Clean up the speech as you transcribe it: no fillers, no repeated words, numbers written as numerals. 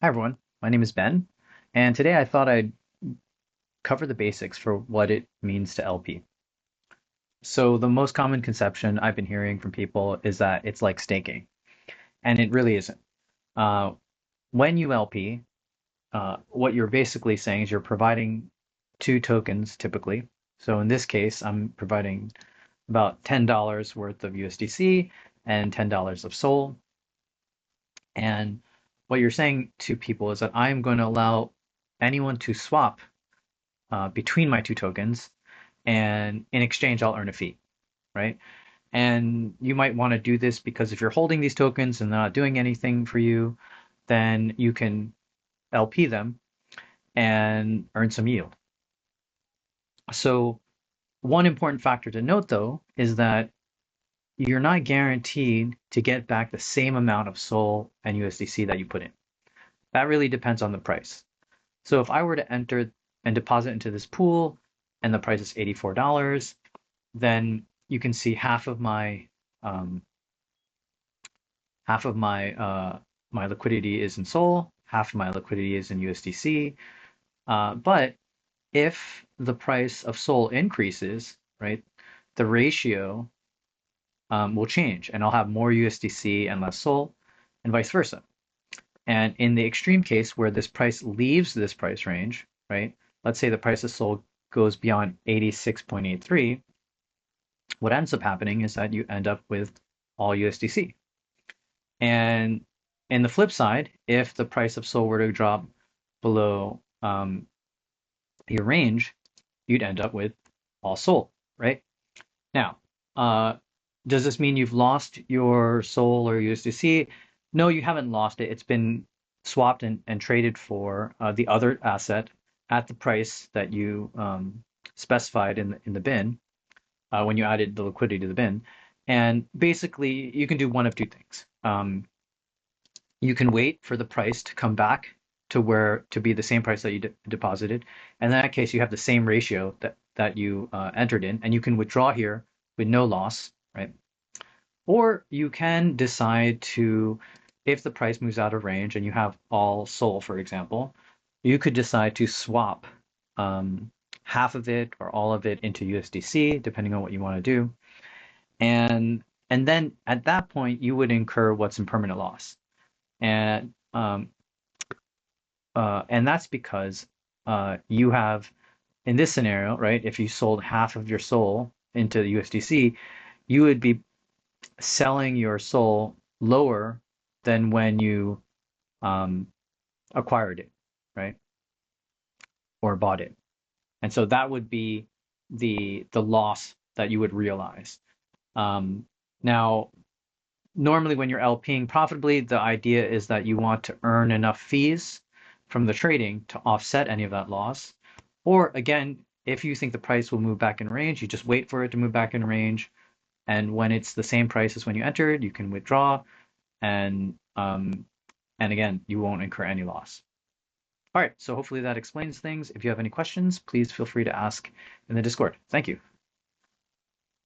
Hi everyone, my name is Ben, and today I thought I'd cover the basics for what it means to LP. So the most common conception I've been hearing from people is that it's like staking, and it really isn't. Uh, when you LP, what you're basically saying is you're providing two tokens typically. So in this case, I'm providing about $10 worth of USDC and $10 of SOL. And what you're saying to people is that I'm going to allow anyone to swap between my two tokens, and in exchange, I'll earn a fee, right? And you might want to do this because if you're holding these tokens and they're not doing anything for you, then you can LP them and earn some yield. So, one important factor to note though is that you're not guaranteed to get back the same amount of SOL and USDC that you put in. That really depends on the price. So, if I were to enter and deposit into this pool and the price is $84, then you can see um, half of my liquidity is in SOL, half of my liquidity is in USDC. But if the price of SOL increases, right, the ratio will change, and I'll have more USDC and less SOL, and vice versa. And in the extreme case where this price leaves this price range, right, let's say the price of SOL goes beyond 86.83, what ends up happening is that you end up with all USDC. And in the flip side, if the price of SOL were to drop below your range, you'd end up with all SOL, right? Now, uh, does this mean you've lost your SOL or USDC? No, you haven't lost it. It's been swapped and traded for the other asset at the price that you specified in the bin when you added the liquidity to the bin. And basically, you can do one of two things. You can wait for the price to come back to be the same price that you deposited. And in that case, you have the same ratio that you entered in, and you can withdraw here with no loss, right? Or you can decide to, if the price moves out of range and you have all SOL, for example, you could decide to swap um, half of it or all of it into USDC, depending on what you want to do. And then at that point, you would incur what's in permanent loss. And that's because you have, in this scenario, right, if you sold half of your SOL into the USDC, you would be selling your SOL lower than when you um, acquired it, right, or bought it. And so that would be the loss that you would realize. Um, Now, normally when you're LPing profitably, the idea is that you want to earn enough fees from the trading to offset any of that loss. Or again, if you think the price will move back in range, you just wait for it to move back in range. And when it's the same price as when you entered, you can withdraw, and and again, you won't incur any loss. All right, so hopefully that explains things. If you have any questions, please feel free to ask in the Discord. Thank you.